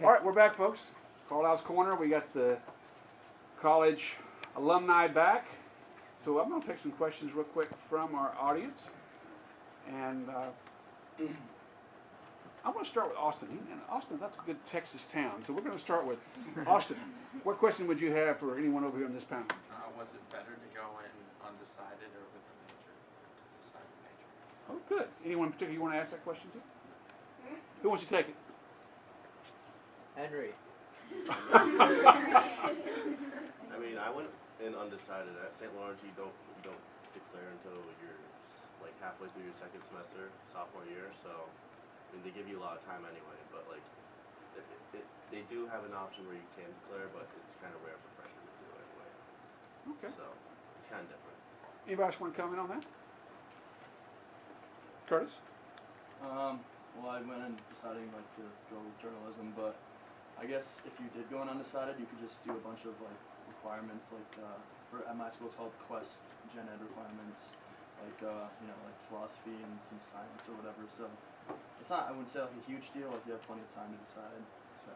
All right, we're back, folks. Carlisle's Corner. We got the college alumni back. So I'm going to take some questions real quick from our audience. And I'm going to start with Austin. And Austin, that's a good Texas town. So we're going to start with Austin. What question would you have for anyone over here in this panel? Was it better to go in undecided or with a major? To decide a major. Oh, good. Anyone in particular you want to ask that question to? Who wants to take it? Henry. I mean, I went in undecided. At St. Lawrence, you don't declare until you're like halfway through your second semester, sophomore year. So, I mean, they give you a lot of time anyway. But like, they do have an option where you can declare, but it's kind of rare for freshmen to do it anyway. Okay. So, it's kind of different. Anybody else want to comment on that? Curtis? Well, I went in deciding like to go with journalism, but I guess if you did go in undecided, you could just do a bunch of like requirements, like at my school it's called Quest Gen Ed requirements, like like philosophy and some science or whatever. So it's not, I wouldn't say like a huge deal. Like you have plenty of time to decide. So.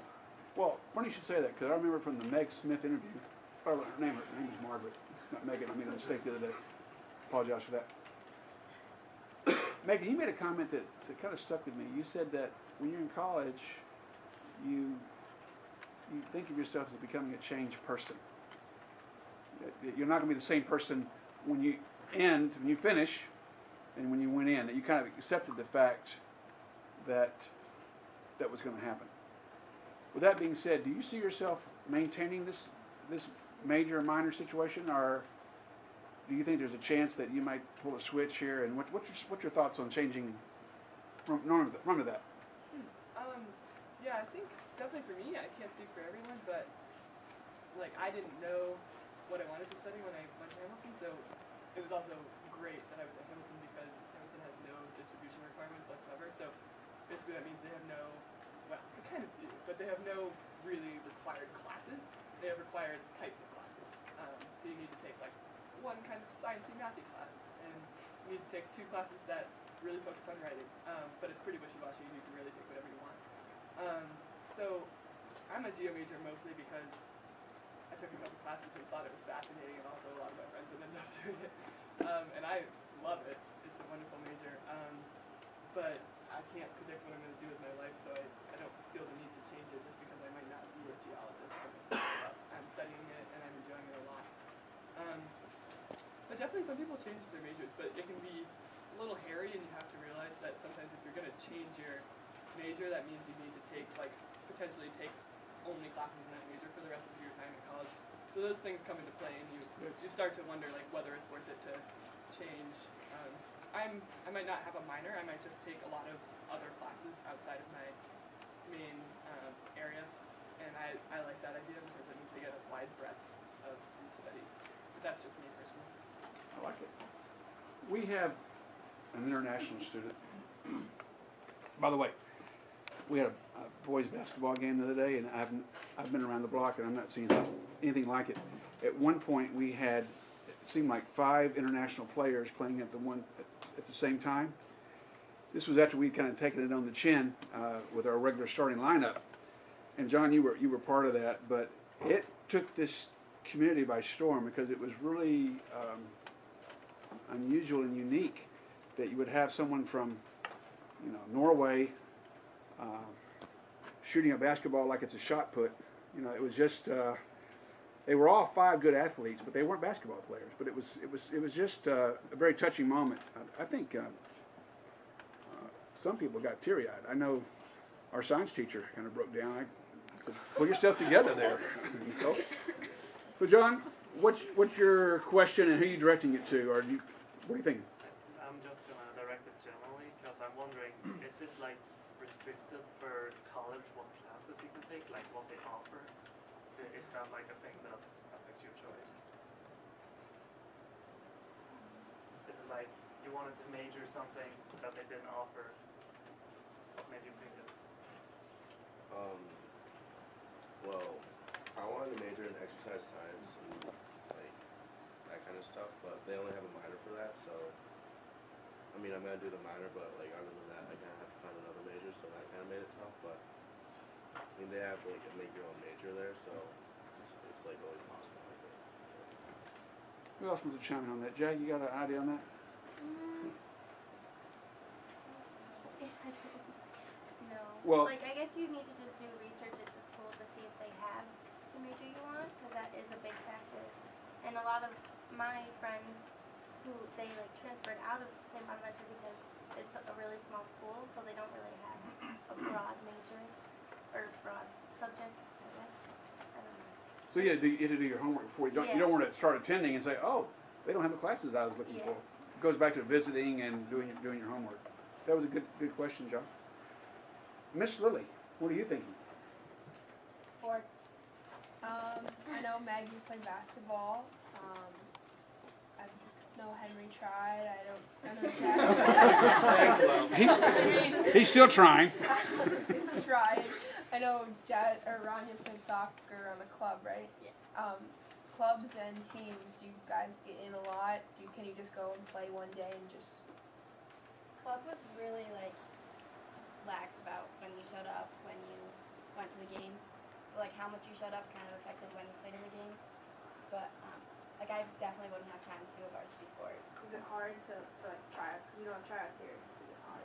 Well, funny you should say that, because I remember from the Meg Smith interview, her name is Margaret, not Megan. I made a mistake the other day. Apologize for that. Megan, you made a comment that kind of stuck with me. You said that when you're in college, you think of yourself as becoming a changed person. That you're not going to be the same person when you finish, and when you went in. That you kind of accepted the fact that was going to happen. With that being said, do you see yourself maintaining this major or minor situation, or do you think there's a chance that you might pull a switch here? And what's your thoughts on changing from to that? Yeah, I think definitely for me, I can't speak for everyone, but like I didn't know what I wanted to study when I went to Hamilton, so it was also great that I was at Hamilton because Hamilton has no distribution requirements whatsoever. So basically that means they have no, well, they kind of do, but they have no really required classes. They have required types of classes. So you need to take like one kind of sciencey mathy class, and you need to take 2 classes that really focus on writing, but it's pretty wishy-washy. You can really take whatever you want. So I'm a geo major mostly because I took a couple classes and thought it was fascinating, and also a lot of my friends ended up doing it, and I love it. It's a wonderful major, but I can't predict what I'm going to do with my life, so I don't feel the need to change it just because I might not be a geologist. I'm studying it and I'm enjoying it a lot. But definitely some people change their majors, but it can be a little hairy, and you have to realize that sometimes if you're going to change your major, that means you need to potentially take only classes in that major for the rest of your time at college. So those things come into play, and you start to wonder like whether it's worth it to change. I might not have a minor. I might just take a lot of other classes outside of my main area, and I like that idea because it means I get a wide breadth of studies. But that's just me personally. I like it. We have an international student. By the way, we had a boys basketball game the other day, and I've been around the block, and I'm not seeing anything like it. At one point, we had, it seemed like 5 international players playing at the same time. This was after we'd kind of taken it on the chin with our regular starting lineup. And John, you were part of that, but it took this community by storm because it was really unusual and unique that you would have someone from, Norway shooting a basketball like it's a shot put. It was just they were all 5 good athletes, but they weren't basketball players. But it was just a very touching moment. I think some people got teary-eyed. I know our science teacher kind of broke down. Pull yourself together there. So John, what's your question, and who are you directing it to, or what do you think? I'm just gonna direct it generally because I'm wondering, is it like restricted per college what classes you can take, like what they offer? Is that like a thing that affects your choice? Is it like you wanted to major something that they didn't offer? What made you pick it? Well, I wanted to major in exercise science and like that kind of stuff, but they only have a minor for that, so I mean I'm gonna do the minor, but like other than that I kinda have to find another major, so that kinda made it tough, but I mean, they have like a make your own major there, so it's like always possible, I think. Who else wants to chime in on that? Jag, you got an idea on that? No. Well- like, I guess you need to just do research at the school to see if they have the major you want, because that is a big factor. And a lot of my friends who, they like transferred out of St. Bonaventure because it's a really small school, so they don't really have a broad major, or broad subject, I guess. I don't know. So you have to do your homework before you don't want to start attending and say, oh, they don't have the classes I was looking Yeah. for. It goes back to visiting and doing your homework. That was a good question, John. Miss Lily, what are you thinking? Sports. I know Maggie played basketball. I know Henry tried. I know Jack. He's still trying. He's tried. I know Rania played soccer on the club, right? Yeah. Clubs and teams. Do you guys get in a lot? Can you just go and play one day and just? Club was really like lax about when you showed up, when you went to the games. Like how much you showed up kind of affected when you played in the games. But like I definitely wouldn't have time to do a varsity sport. Is it hard for like tryouts? Because we don't have tryouts here. Is it hard?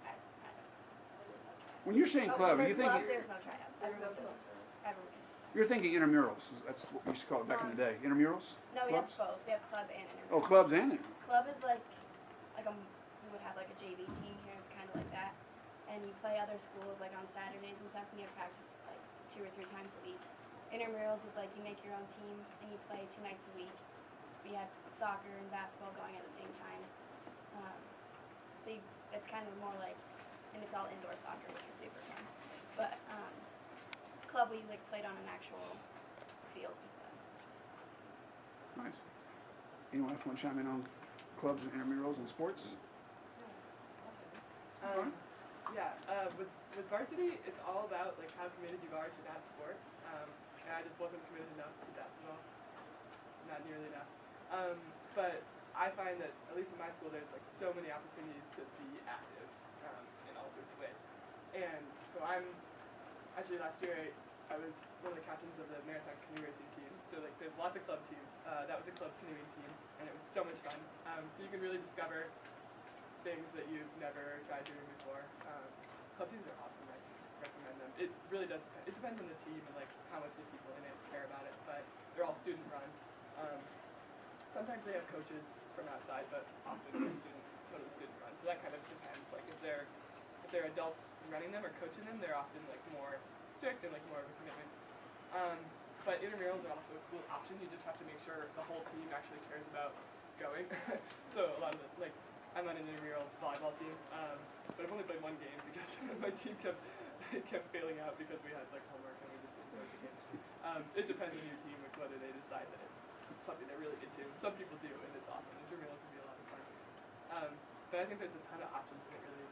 I don't really know tryouts. When you're saying club, for are you club, thinking there's no tryouts. Everyone just everyone. you're thinking intramurals? That's what we used to call it back in the day. Intramurals? No, we have Clubs? both. We have club and intermediate. Oh, clubs and intramurals. Club is like we would have like a JV team here. It's kind of like that, and you play other schools like on Saturdays and stuff, and you have practice like 2 or 3 times a week. Intramurals is like you make your own team and you play 2 nights a week. We have soccer and basketball going at the same time, it's kind of more like, and it's all indoor soccer, which is super fun. But club we like played on an actual field and stuff. Nice. Anyone else want to chime in on clubs and intramurals and sports? With varsity, it's all about like how committed you are to that sport. And I just wasn't committed enough to basketball, not nearly enough. But I find that at least in my school, there's like so many opportunities to be active in all sorts of ways. And so actually last year I was one of the captains of the marathon canoe racing team. So like there's lots of club teams. That was a club canoeing team, and it was so much fun. So you can really discover things that you've never tried doing before. Club teams are awesome. I recommend them. It really does. It depends on the team and like how much the people in it care about it. But they're all student run. Sometimes they have coaches from outside, but often they're totally student run. So that kind of depends. Like if they're adults running them or coaching them, they're often like more strict and like more of a commitment. But intramurals are also a cool option. You just have to make sure the whole team actually cares about going. So a lot of like I'm on an intramural volleyball team, but I've only played one game because my team kept failing out because we had like homework and we just didn't play the game. It depends on your team with whether they decide that it's something they're really into. Some people do, and it's awesome. Intramural can be a lot of fun. But I think there's a ton of options, and it really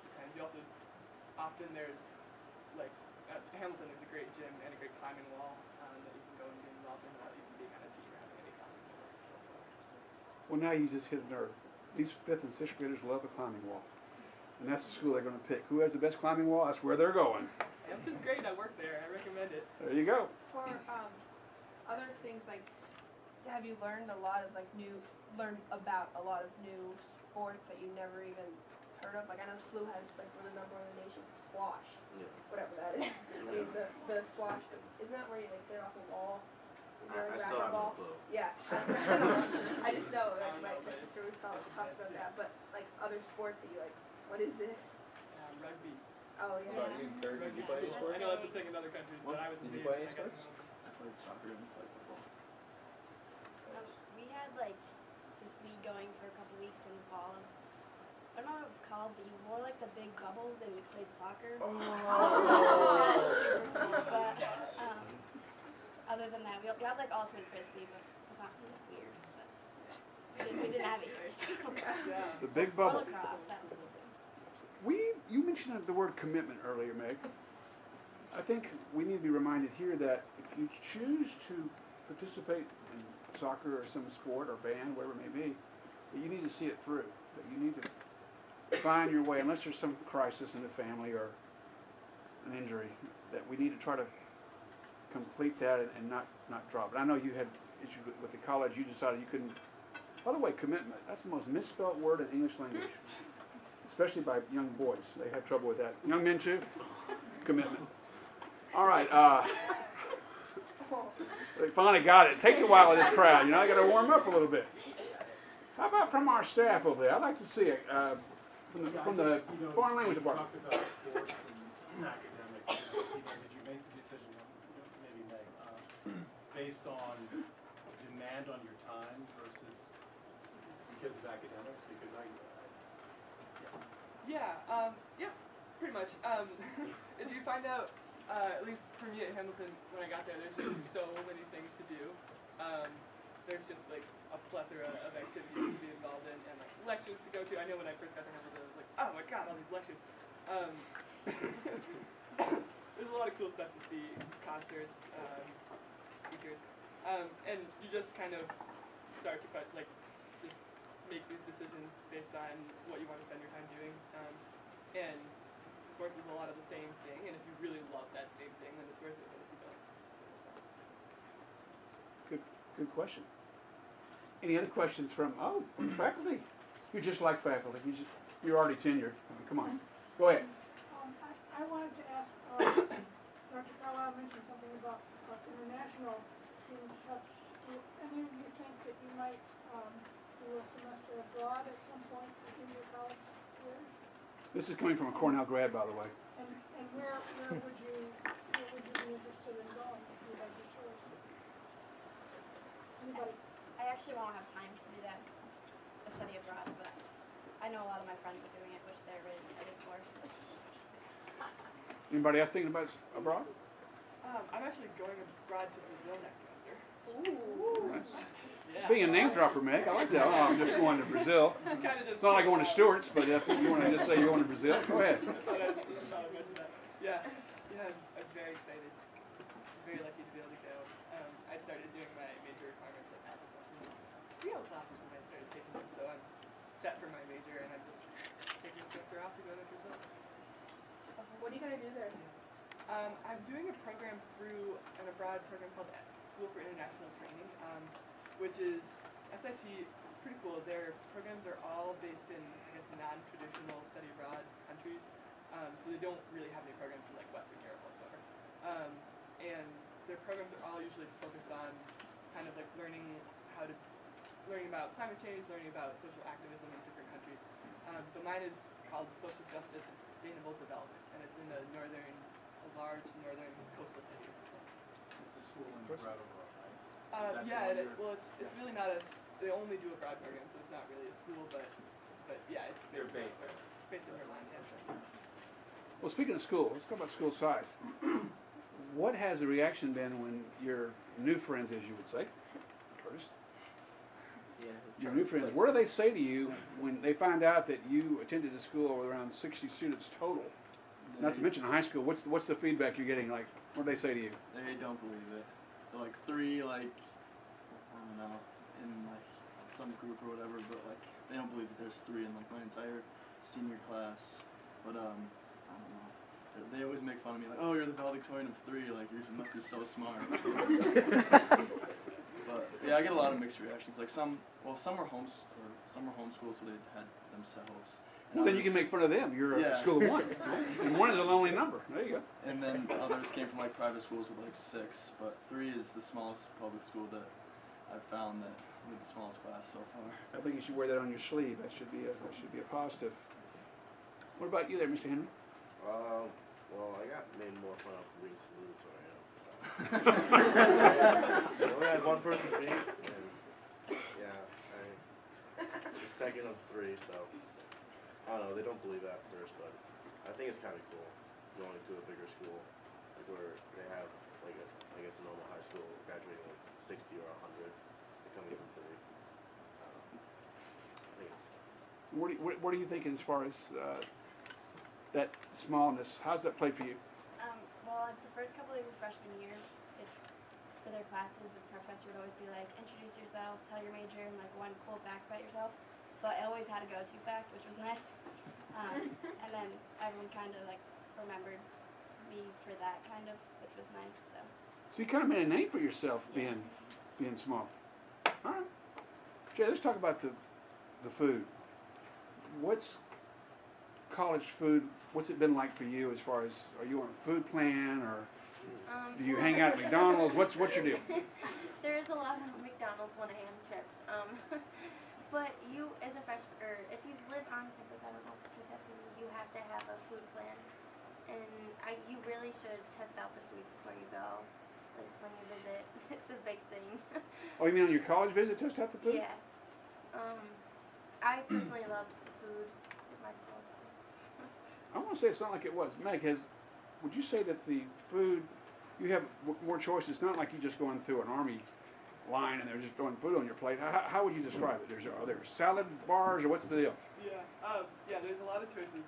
depends. You also often there's like at Hamilton there's a great gym and a great climbing wall that you can go and get involved in without even being on a team or having any climbing whatsoever. Well, now you just hit a nerve. These 5th and 6th graders love a climbing wall. And that's the school they're going to pick. Who has the best climbing wall? That's where they're going. Hamilton's great. I work there. I recommend it. There you go. For other things, like, have you learned about a lot of new sports that you never even heard of? Like, I know SLU has like we're the #1 in the nation for squash, whatever that is. I mean, the squash. Isn't that where you like get off a wall? Is there I like still have no racquetball? clue. Yeah. I just know. Like, my sister always talks about that. But like other sports that you like, what is this? Rugby. Oh yeah. Are you encouraged to play any I sports? know that's a thing in other countries, but I was in Did you the play States any and I got to sports? know. I played soccer and played football. We had like this league going for a couple weeks in the fall. I don't know what it was called, but you wore like the big bubbles and you played soccer. That was super cool. But other than that, we had like ultimate frisbee, but it's not really weird. But we didn't have it here. So. Yeah. The big Or bubble. lacrosse, that was cool too. You mentioned the word commitment earlier, Meg. I think we need to be reminded here that if you choose to participate in soccer or some sport or band, whatever it may be, that you need to see it through. That you need to find your way, unless there's some crisis in the family or an injury, that we need to try to complete that and not drop it. I know you had issues with the college. You decided you couldn't. By the way, commitment, that's the most misspelled word in English language, especially by young boys. They have trouble with that. Young men too? Commitment. All right. They finally got it. It takes a while in this crowd. You know, I got to warm up a little bit. How about from our staff over there? I'd like to see it from the foreign language department. You talked about sports and academics. Did you make the decision, maybe based on demand on your time versus because of academics? Because Yeah, pretty much. And you find out, at least for me at Hamilton, when I got there, there's just so many things to do. There's just like a plethora of activities to be involved in and like lectures to go to. I know when I first got to Hamilton, I was like, oh my god, all these lectures. There's a lot of cool stuff to see, concerts, speakers, and you just kind of start to just make these decisions based on what you want to spend your time doing. And sports is a lot of the same thing, and if you really love that same thing, then it's worth it, but if you don't, so. Good question. Any other questions from faculty? You're just like faculty. You're already tenured. I mean, come on. Go ahead. I wanted to ask, Dr. Carlisle mentioned something about international students. Do any of you think that you might do a semester abroad at some point in your college career? This is coming from a Cornell grad, by the way. And where would you be interested in going if you had your choice? Anybody? I actually won't have time to do that, a study abroad, but I know a lot of my friends are doing it, which they're really excited for. Anybody else thinking about abroad? I'm actually going abroad to Brazil next semester. Ooh. Nice. Yeah. Being a name dropper, Meg, I like that. Oh, I'm just going to Brazil. It's not like going to Stewart's, but if you want to just say you're going to Brazil, go ahead. I thought I'd mention that. Yeah, I'm very excited. Very lucky to be able to go. I started doing my major requirements as a freshman. Real classes and I started taking them, so I'm set for my major and I'm just taking a semester off to go to Brazil. What are you gonna do there? I'm doing a program through an abroad program called School for International Training, which is SIT. It's pretty cool. Their programs are all based in, I guess, non-traditional study abroad countries. So they don't really have any programs in like Western Europe whatsoever. And their programs are all usually focused on kind of like learning about climate change, learning about social activism in different countries. So mine is called Social Justice and Sustainable Development, and it's in a large northern coastal city. it's a school in Brattleboro, right? It's really not they only do abroad program, so it's not really a school, but yeah, it's They're based based there. based in Orlando. Well, speaking of school, let's talk about school size. What has the reaction been when your new friends, as you would say, Curtis, your new friends, what do they say to you when they find out that you attended a school with around 60 students total? Not to mention a high school. What's the feedback you're getting? Like, what do they say to you? They don't believe it. They're like three, I don't know, in like some group or whatever, but like they don't believe that there's three in like my entire senior class. But I don't know. They always make fun of me, like, oh, you're the valedictorian of three, like you must be so smart. But yeah, I get a lot of mixed reactions. Like some were homeschooled, so they had themselves. Well, then you can make fun of them. You're a school of one. And one is a lonely number. There you go. And then others came from like private schools with like 6, but 3 is the smallest public school that I've found that with the smallest class so far. I think you should wear that on your sleeve. That should be a positive. What about you there, Mr. Henry? Well, I got made more fun of for being salutatory. I only had one person beat, and yeah, I was second of 3, so I don't know. They don't believe that at first, but I think it's kind of cool going to a bigger school, like where they have like I guess a normal high school graduating like 60 or 100, and coming from 3. I think it's. What are you thinking as far as that smallness? How's that play for you? Well, the first couple of freshman year, for their classes, the professor would always be like, introduce yourself, tell your major, and like one cool fact about yourself. So I always had a go-to fact, which was nice. And then everyone kind of like remembered me for that kind of, which was nice. So you kind of made a name for yourself being small. All right. Jay, let's talk about the food. What's college food? What's it been like for you as far as, are you on a food plan or do you hang out at McDonald's? What's your deal? There is a lot of McDonald's 1 a.m. trips. But you, as a freshman, or if you live on campus, I don't know if it's definitely, you have to have a food plan. And you really should test out the food before you go. Like when you visit, it's a big thing. Oh, you mean on your college visit, test out the food? Yeah. I personally love food at my school. So. I want to say it's not like it was. Meg, would you say that the food, you have more choices? It's not like you just going through an Army line and they're just throwing food on your plate. How would you describe it? Are there salad bars or what's the deal? Yeah, there's a lot of choices.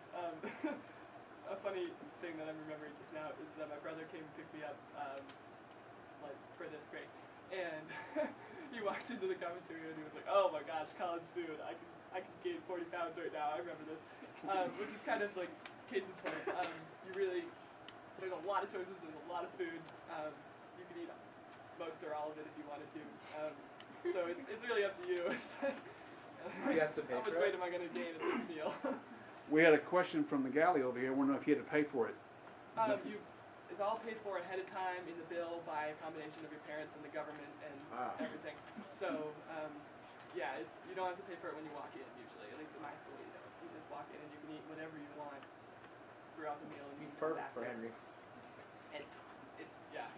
A funny thing that I'm remembering just now is that my brother came to pick me up like for this break, and he walked into the cafeteria and he was like, "Oh my gosh, college food! I can gain 40 pounds right now. I remember this," which is kind of like case in point. There's a lot of choices. There's a lot of food. You can eat most or all of it if you wanted to. So it's really up to you. You have to pay How much for it? weight am I going to gain at this meal? We had a question from the galley over here. I want to know if you had to pay for it. It's all paid for ahead of time in the bill by a combination of your parents and the government and everything. So you don't have to pay for it when you walk in usually. At least in my school, you don't. You just walk in and you can eat whatever you want throughout the meal. And you can come Perfect back for there. Henry. It's yeah.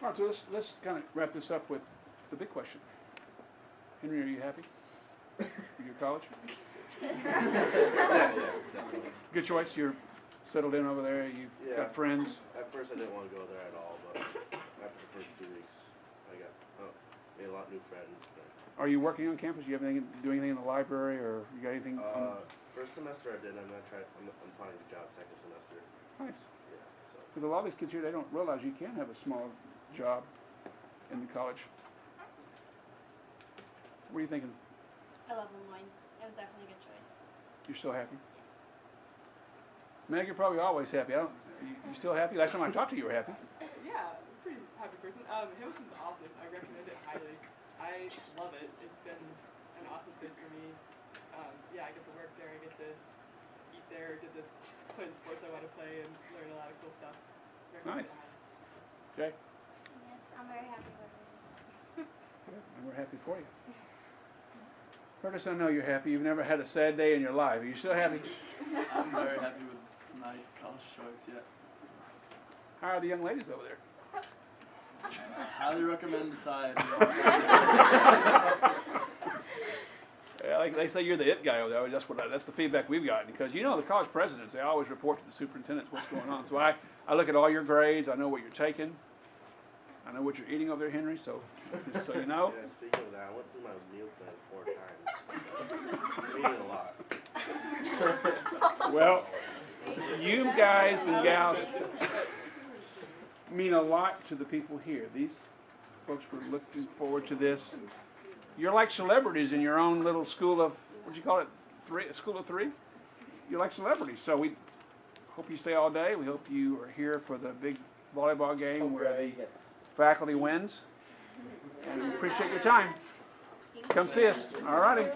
All right, so let's kind of wrap this up with the big question. Henry, are you happy with your college? Yeah, definitely. Good choice. You're settled in over there. You've got friends. At first I didn't want to go there at all, but after the first 2 weeks, I made a lot of new friends. But, Are you working on campus? Do you have do anything in the library, or you got anything? First semester I did. I'm applying to job second semester. Nice. Yeah. So. Because a lot of these kids here, they don't realize you can have a small job in the college. What are you thinking? I love Lemoyne. It was definitely a good choice. You're still happy? Meg, you're probably always happy. You still happy? Last time I talked to you, you were happy. Yeah, I'm a pretty happy person. Hamilton's awesome. I recommend it highly. I love it. It's been an awesome place for me. I get to work there. I get to eat there. Get to play the sports I want to play and learn a lot of cool stuff. Recommend Nice. it highly. Jay? Yes, I'm very happy with it. Good. And we're happy for you. Curtis, I know you're happy. You've never had a sad day in your life. Are you still happy? I'm very happy with my college choice, yeah. How are the young ladies over there? Highly recommend Decide. Yeah, like they say you're the it guy over there. That's the feedback we've gotten. Because you know the college presidents, they always report to the superintendents what's going on. So I look at all your grades. I know what you're taking. I know what you're eating over there, Henry. So just so you know. Yeah, speaking of that, I went through my meal plan 4 times. I'm eating a lot. Well, you guys and gals mean a lot to the people here. These folks were looking forward to this. You're like celebrities in your own little school of, what do you call it, school of three? You're like celebrities. So we hope you stay all day. We hope you are here for the big volleyball game where the faculty wins. And we appreciate your time. Come see us. All righty.